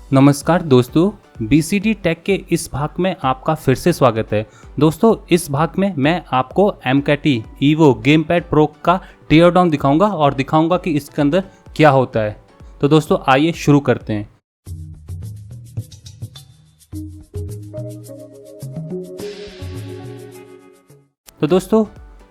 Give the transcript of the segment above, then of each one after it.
नमस्कार दोस्तों, BCD take के इस भाग में आपका फिर से स्वागत है। दोस्तों, इस भाग में मैं आपको MCAT EVO गेमपैड प्रो का टीयर डाउन दिखाऊंगा और दिखाऊंगा कि इसके अंदर क्या होता है। तो दोस्तों आइए शुरू करते हैं। तो दोस्तों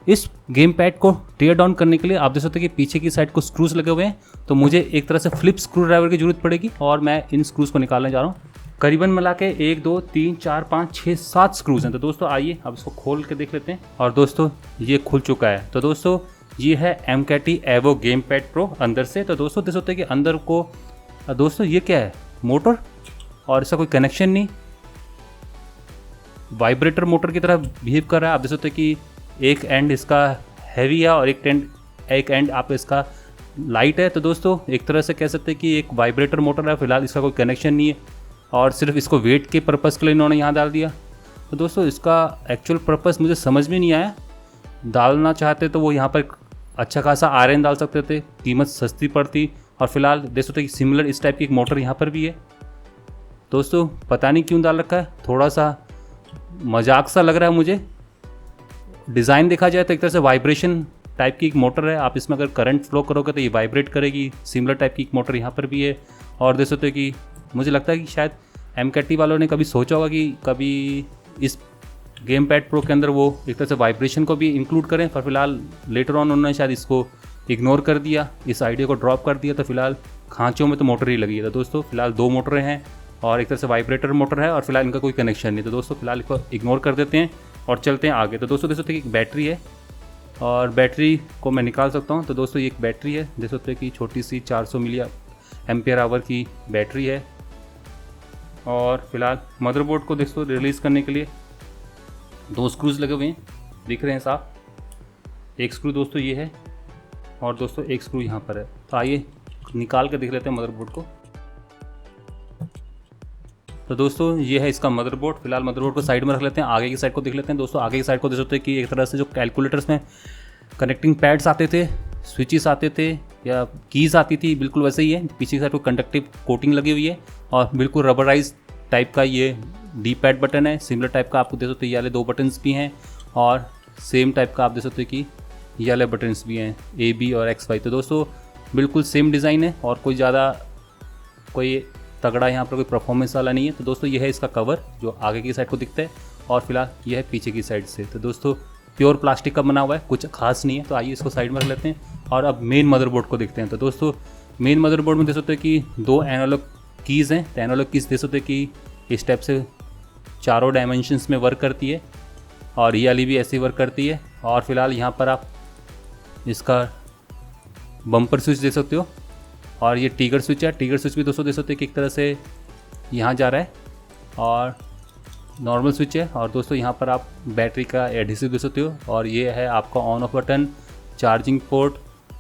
इस गेम पैड को टीयर डाउन करने के लिए आप देख सकते हैं कि पीछे की साइड को स्क्रूज लगे हुए हैं, तो मुझे एक तरह से फ्लिप स्क्रू ड्राइवर की जरूरत पड़ेगी और मैं इन स्क्रूज को निकालने जा रहा हूँ। करीबन मिला के 1 2 3 4 5 6 7 स्क्रूज हैं। तो दोस्तों आइए अब इसको खोल के देख लेते हैं। और दोस्तों ये खुल चुका है। तो दोस्तों ये है MCAT EVO game pad pro अंदर से। तो दोस्तों देख सकते हैं कि अंदर को दोस्तों ये क्या है, मोटर, और इसका कोई कनेक्शन नहीं, वाइब्रेटर मोटर की तरह बिहेव कर रहा है। आप देख सकते हैं कि एक एंड इसका हैवी है और एक एंड आप इसका लाइट है। तो दोस्तों एक तरह से कह सकते हैं कि एक वाइब्रेटर मोटर है। फिलहाल इसका कोई कनेक्शन नहीं है और सिर्फ इसको वेट के पर्पज़ के लिए इन्होंने यहाँ डाल दिया। तो दोस्तों इसका एक्चुअल पर्पज़ मुझे समझ में नहीं आया। डालना चाहते तो वो यहाँ पर अच्छा खासा आयरन डाल सकते थे, कीमत सस्ती पड़ती। और फिलहाल देख सकते हैं कि सिमिलर इस टाइप की एक मोटर यहाँ पर भी है। दोस्तों पता नहीं क्यों डाल रखा है, थोड़ा सा मजाक सा लग रहा है मुझे। डिज़ाइन देखा जाए तो एक तरह से वाइब्रेशन टाइप की एक मोटर है। आप इसमें अगर करंट फ्लो करोगे तो ये वाइब्रेट करेगी। सिमिलर टाइप की एक मोटर यहाँ पर भी है। और देख सकते हो कि मुझे लगता है कि शायद MCAT वालों ने कभी सोचा होगा कि कभी इस गेम पैड प्रो के अंदर वो एक तरह से वाइब्रेशन को भी इंक्लूड करें, पर फिलहाल लेटर ऑन उन्होंने शायद इसको इग्नोर कर दिया, इस आइडिया को ड्रॉप कर दिया। तो फिलहाल खांचों में तो मोटर ही लगी है। तो दोस्तों फिलहाल 2 मोटरें हैं और एक तरह से वाइब्रेटर मोटर है और फिलहाल इनका कोई कनेक्शन नहीं। तो दोस्तों फिलहाल इसको इग्नोर कर देते हैं और चलते हैं आगे। तो दोस्तों देख सकते हैं कि एक बैटरी है और बैटरी को मैं निकाल सकता हूं। तो दोस्तों ये एक बैटरी है, देख सकते हैं कि छोटी सी 400 मिली एम्पियर आवर की बैटरी है। और फिलहाल मदरबोर्ड को दोस्तों रिलीज़ करने के लिए 2 स्क्रूज लगे हुए हैं, दिख रहे हैं साफ। एक स्क्रू दोस्तों ये है और दोस्तों एक स्क्रू यहाँ पर है। तो आइए निकाल कर देख लेते हैं मदरबोर्ड को। तो दोस्तों ये है इसका मदरबोर्ड। फिलहाल मदरबोर्ड को साइड में रख लेते हैं, आगे की साइड को देख लेते हैं। दोस्तों आगे की साइड को देख सकते हैं कि एक तरह से जो कैलकुलेटर्स में कनेक्टिंग पैड्स आते थे, स्विचेस आते थे या कीज़ आती थी, बिल्कुल वैसे ही है। पीछे की साइड को कंडक्टिव कोटिंग लगी हुई है और बिल्कुल रबराइज टाइप का ये डी पैड बटन है। सिमिलर टाइप का आपको देख सकते हैं ये वाले 2 बटन्स भी हैं और सेम टाइप का आप देख सकते हैं कि ये वाले बटन्स भी हैं, AB और XY। तो दोस्तों बिल्कुल सेम डिज़ाइन है और कोई ज़्यादा कोई तगड़ा यहाँ पर कोई परफॉर्मेंस वाला नहीं है। तो दोस्तों ये है इसका कवर जो आगे की साइड को दिखता है और फिलहाल यह है पीछे की साइड से। तो दोस्तों प्योर प्लास्टिक का बना हुआ है, कुछ खास नहीं है। तो आइए इसको साइड में रख लेते हैं और अब मेन मदरबोर्ड को देखते हैं। तो दोस्तों मेन मदरबोर्ड में देख सकते हैं कि 2 एनालॉग कीज़ हैं। तो एनालॉग कीज़ देख सकते हैं कि इस टाइप से चारों डायमेंशंस में वर्क करती है और ये वाली भी ऐसी वर्क करती है। और फिलहाल यहाँ पर आप इसका बम्पर स्विच देख सकते हो और ये टिगर स्विच है। टिगर स्विच भी दोस्तों देख सकते हैं कि एक तरह से यहाँ जा रहा है और नॉर्मल स्विच है। और दोस्तों यहाँ पर आप बैटरी का एडहेसिव देख सकते हो और ये है आपका on off button, charging port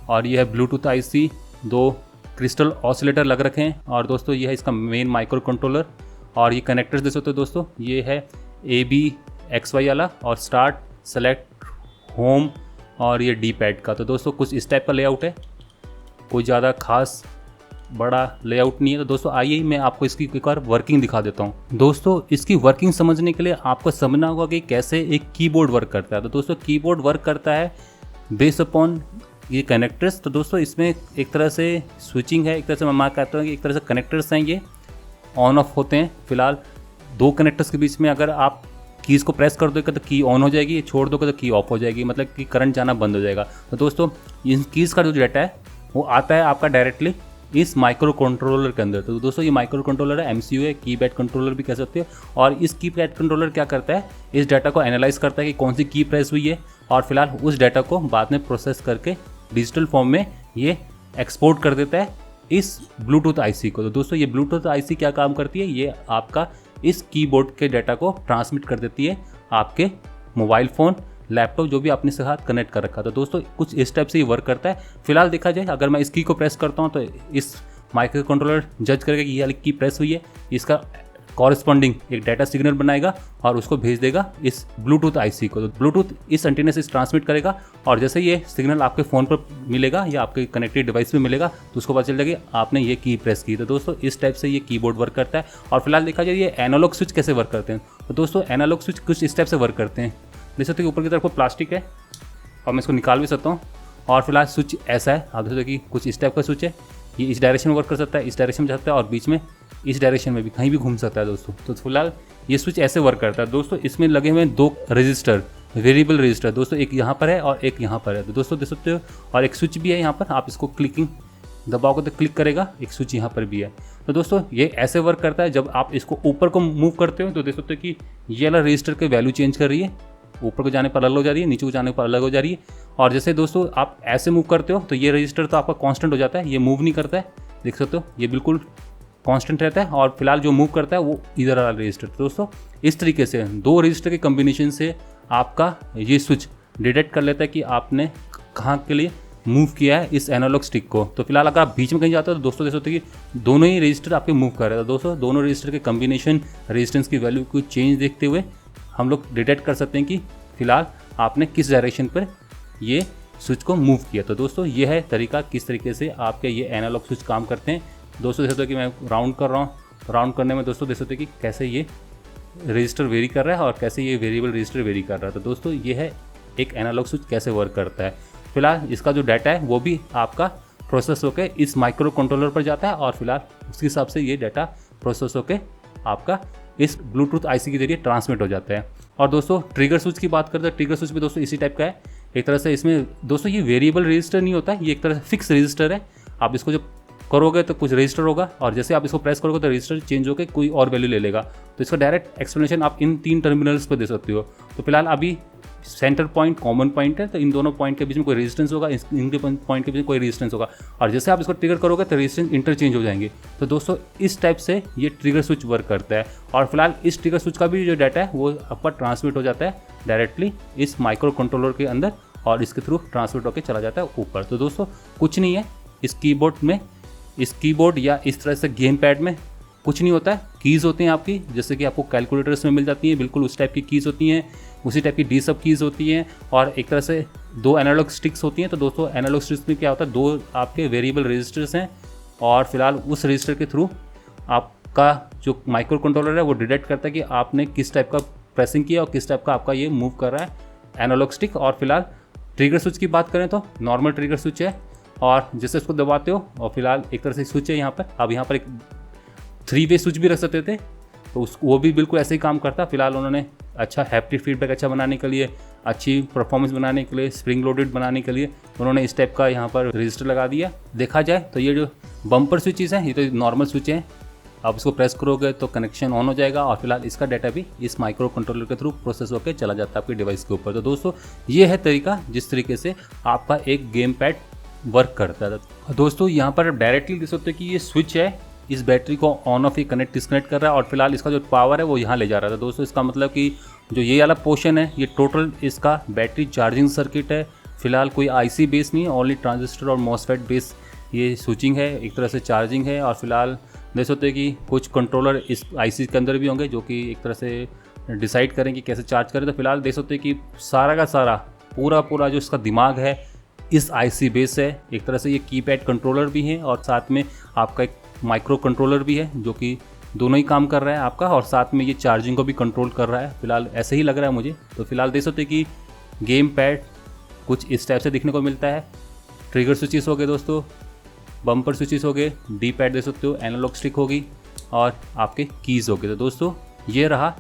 और ये है ब्लूटूथ IC, 2 क्रिस्टल ऑसिलेटर लग रखे हैं। और दोस्तों ये है इसका मेन माइक्रो कंट्रोलर और ये कनेक्टर्स देख सकते हो दोस्तों। ये है AB XY वाला और स्टार्ट, सेलेक्ट, होम और ये डी पैड का। तो दोस्तों कुछ इस टाइप का लेआउट है, कोई ज़्यादा खास बड़ा लेआउट नहीं है। तो दोस्तों आइए मैं आपको इसकी एक बार वर्किंग दिखा देता हूँ। दोस्तों इसकी वर्किंग समझने के लिए आपको समझना होगा कि कैसे एक कीबोर्ड वर्क करता है। तो दोस्तों कीबोर्ड वर्क करता है बेस्ड अपॉन ये कनेक्टर्स। तो दोस्तों इसमें एक तरह से स्विचिंग है, एक तरह से मैं कहता हूँ कि एक तरह से कनेक्टर्स हैं, ये ऑन ऑफ होते हैं। फिलहाल 2 कनेक्टर्स के बीच में अगर आप कीज़ को प्रेस कर दोगे तो की ऑन हो जाएगी, छोड़ दोगे तो की ऑफ हो जाएगी, मतलब कि करंट जाना बंद हो जाएगा। तो दोस्तों इन कीज़ का जो डाटा है वो आता है आपका डायरेक्टली इस माइक्रो कंट्रोलर के अंदर। तो दोस्तों ये माइक्रो कंट्रोलर है, MCU है, कीपैड कंट्रोलर भी कह सकते हो। और इस कीपैड कंट्रोलर क्या करता है, इस डाटा को एनालाइज करता है कि कौन सी की प्रेस हुई है और फिलहाल उस डाटा को बाद में प्रोसेस करके डिजिटल फॉर्म में ये एक्सपोर्ट कर देता है इस ब्लूटूथ IC को। तो दोस्तों ये ब्लूटूथ IC क्या काम करती है, ये आपका इस कीबोर्ड के डाटा को ट्रांसमिट कर देती है आपके मोबाइल फ़ोन, लैपटॉप जो भी आपने से साथ कनेक्ट कर रखा। तो दोस्तों कुछ इस टाइप से ये वर्क करता है। फिलहाल देखा जाए अगर मैं इस की को प्रेस करता हूँ तो इस माइक्रो कंट्रोलर जज करेगा कि ये वाली की प्रेस हुई है, इसका कॉरेस्पॉन्डिंग एक डाटा सिग्नल बनाएगा और उसको भेज देगा इस ब्लूटूथ आईसी को। तो ब्लूटूथ इस एंटीना से ट्रांसमिट करेगा और जैसे ये सिग्नल आपके फ़ोन पर मिलेगा या आपके कनेक्टेड डिवाइस पे मिलेगा तो उसको पता चल जाएगा आपने ये की प्रेस की। तो दोस्तों इस टाइप से ये कीबोर्ड वर्क करता है। और फिलहाल देखा जाए ये एनालॉग स्विच कैसे वर्क करते हैं, तो दोस्तों एनालॉग स्विच कुछ इस टाइप से वर्क करते हैं। देख सकते हैं ऊपर की तरफ प्लास्टिक है और मैं इसको निकाल भी सकता हूँ। और फिलहाल स्विच ऐसा है, आप देख सकते कि कुछ इस टाइप का स्विच है, ये इस डायरेक्शन में वर्क कर सकता है, इस डायरेक्शन में जा सकता है और बीच में इस डायरेक्शन में भी कहीं भी घूम सकता है दोस्तों। तो फिलहाल ये स्विच ऐसे वर्क करता है दोस्तों। इसमें लगे हुए हैं 2 रजिस्टर, वेरिएबल रजिस्टर दोस्तों, एक यहाँ पर है और एक यहाँ पर है। तो दोस्तों देख सकते हो और एक स्विच भी है यहाँ पर, आप इसको क्लिकिंग दबाओगे तो क्लिक करेगा, एक स्विच यहाँ पर भी है। तो दोस्तों ये ऐसे वर्क करता है, जब आप इसको ऊपर को मूव करते हो तो देख सकते हो कि ये वाला रजिस्टर की वैल्यू चेंज कर रही है, ऊपर को जाने पर अलग हो जा रही है, नीचे को जाने पर अलग हो जा रही है। और जैसे दोस्तों आप ऐसे मूव करते हो तो ये रजिस्टर तो आपका कांस्टेंट हो जाता है, ये मूव नहीं करता है, देख सकते हो ये बिल्कुल कांस्टेंट रहता है। और फिलहाल जो मूव करता है वो इधर वाला रजिस्टर। तो दोस्तों इस तरीके से 2 रजिस्टर के कम्बिनेशन से आपका ये स्विच डिटेक्ट कर लेता है कि आपने कहाँ के लिए मूव किया है इस एनालॉग स्टिक को। तो फिलहाल अगर आप बीच में कहीं जाते हो तो दोस्तों देख सकते हो कि दोनों ही रजिस्टर आपके मूव कर रहे हैं। तो दोस्तों दोनों रजिस्टर के कम्बिनेशन रेजिस्टेंस की वैल्यू को चेंज देखते हुए हम लोग डिटेक्ट कर सकते हैं कि फिलहाल आपने किस डायरेक्शन पर ये स्विच को मूव किया। तो दोस्तों ये है तरीका किस तरीके से आपके ये एनालॉग स्विच काम करते हैं। दोस्तों देख सकते हो कि मैं राउंड कर रहा हूँ, राउंड करने में दोस्तों देख सकते हो कि कैसे ये रजिस्टर वेरी कर रहा है और कैसे ये वेरिएबल रजिस्टर वेरी कर रहा है। तो दोस्तों ये है एक एनालॉग स्विच कैसे वर्क करता है। फिलहाल इसका जो डाटा है वो भी आपका प्रोसेस होकर इस माइक्रो कंट्रोलर पर जाता है और फिलहाल उसके हिसाब से ये डाटा प्रोसेस होकर आपका इस ब्लूटूथ आईसी के जरिए ट्रांसमिट हो जाता है। और दोस्तों ट्रिगर स्विच की बात करते हैं, ट्रिगर स्विच भी दोस्तों इसी टाइप का है एक तरह से। इसमें दोस्तों ये वेरिएबल रजिस्टर नहीं होता है, ये एक तरह से फिक्स रजिस्टर है। आप इसको जब करोगे तो कुछ रजिस्टर होगा और जैसे आप इसको प्रेस करोगे तो रजिस्टर चेंज होकर कोई और वैल्यू ले लेगा। तो इसका डायरेक्ट एक्सप्लेनेशन आप इन 3 टर्मिनल्स पर दे सकते हो। तो फिलहाल अभी सेंटर पॉइंट कॉमन पॉइंट है, तो इन दोनों पॉइंट के बीच में कोई रेजिस्टेंस होगा, इनके पॉइंट के बीच में कोई रेजिस्टेंस होगा और जैसे आप इसको ट्रिगर करोगे तो रेजिस्टेंस इंटरचेंज हो जाएंगे। तो दोस्तों इस टाइप से ये ट्रिगर स्विच वर्क करता है। और फिलहाल इस ट्रिगर स्विच का भी जो डाटा है वो आपका ट्रांसमिट हो जाता है डायरेक्टली इस माइक्रो कंट्रोलर के अंदर और इसके थ्रू ट्रांसमिट होकर चला जाता है ऊपर। तो दोस्तों कुछ नहीं है इस कीबोर्ड में, इस कीबोर्ड या इस तरह से गेम पैड में कुछ नहीं होता है। कीज़ होती हैं आपकी, जैसे कि आपको कैलकुलेटर्स में मिल जाती हैं, बिल्कुल उस टाइप की कीज़ होती हैं, उसी टाइप की डी सब कीज़ होती हैं और एक तरह से 2 एनालॉग स्टिक्स होती हैं। तो दोस्तों एनालॉग स्टिक्स में क्या होता है, 2 आपके वेरिएबल रजिस्टर्स हैं और फिलहाल उस रजिस्टर के थ्रू आपका जो माइक्रो कंट्रोलर है वो डिटेक्ट करता है कि आपने किस टाइप का प्रेसिंग किया और किस टाइप का आपका ये मूव कर रहा है एनालॉग स्टिक। और फिलहाल ट्रिगर स्विच की बात करें तो नॉर्मल ट्रिगर स्विच है और जैसे इसको दबाते हो और फिलहाल एक तरह से स्विच है यहाँ पर। अब यहाँ पर एक 3 वे स्विच भी रख सकते थे तो वो भी बिल्कुल ऐसे ही काम करता। फिलहाल उन्होंने अच्छा हैप्टिक फीडबैक अच्छा बनाने के लिए, अच्छी परफॉर्मेंस बनाने के लिए, स्प्रिंग लोडेड बनाने के लिए उन्होंने इस टाइप का यहाँ पर रजिस्टर लगा दिया। देखा जाए तो ये जो बम्पर स्विचेस हैं ये तो नॉर्मल स्विच हैं, आप इसको प्रेस करोगे तो कनेक्शन ऑन हो जाएगा और फिलहाल इसका डाटा भी इस माइक्रो कंट्रोलर के थ्रू प्रोसेस होकर चला जाता है आपके डिवाइस के ऊपर। तो दोस्तों ये है तरीका जिस तरीके से आपका एक गेम पैड वर्क करता है। दोस्तों यहाँ पर डायरेक्टली देख सकते हो कि ये स्विच है, इस बैटरी को on off he connect disconnect कर रहा है और फिलहाल इसका जो पावर है वो यहाँ ले जा रहा था। दोस्तों इसका मतलब कि जो ये वाला पोर्शन है ये टोटल इसका बैटरी चार्जिंग सर्किट है। फिलहाल कोई आईसी बेस नहीं है, ओनली ट्रांजिस्टर और मॉसफेट बेस ये स्विचिंग है, एक तरह से चार्जिंग है। और फिलहाल देख सकते हैं कि कुछ कंट्रोलर इस आईसी के अंदर भी होंगे जो कि एक तरह से डिसाइड करें कि कैसे चार्ज करें। तो फिलहाल देख सकते हैं कि सारा का सारा पूरा जो इसका दिमाग है इस आईसी बेस है। एक तरह से ये कीपैड कंट्रोलर भी है और साथ में आपका एक माइक्रो कंट्रोलर भी है जो कि दोनों ही काम कर रहा है आपका और साथ में ये चार्जिंग को भी कंट्रोल कर रहा है। फिलहाल ऐसे ही लग रहा है मुझे। तो फिलहाल देख सकते हैं कि गेम पैड कुछ इस टाइप से दिखने को मिलता है। ट्रिगर स्विचेस हो गए दोस्तों, बम्पर स्विचेस हो गए, डी पैड देख सकते हो, एनालॉग स्टिक होगी और आपके कीज़ हो गए। तो दोस्तों ये रहा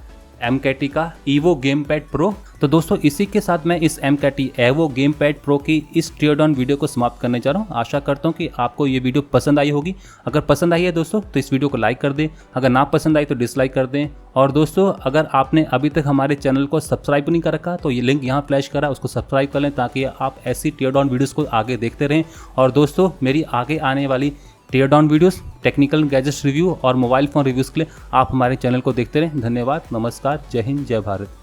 MKT का EVO गेम पैड प्रो। तो दोस्तों इसी के साथ मैं इस MKT EVO game pad pro की इस टीयर डाउन वीडियो को समाप्त करने जा रहा हूं। आशा करता हूं कि आपको ये वीडियो पसंद आई होगी। अगर पसंद आई है दोस्तों तो इस वीडियो को लाइक कर दें, अगर ना पसंद आई तो डिसलाइक कर दें। और दोस्तों अगर आपने अभी तक हमारे चैनल को सब्सक्राइब नहीं कर रखा तो ये लिंक यहाँ फ्लैश करा, उसको सब्सक्राइब कर लें ताकि आप ऐसी टीयर डाउन वीडियोज़ को आगे देखते रहें। और दोस्तों मेरी आगे आने वाली tear down videos, technical gadgets review और मोबाइल फ़ोन रिव्यूज़ के लिए आप हमारे चैनल को देखते रहें। धन्यवाद, नमस्कार, जय हिंद, जय भारत।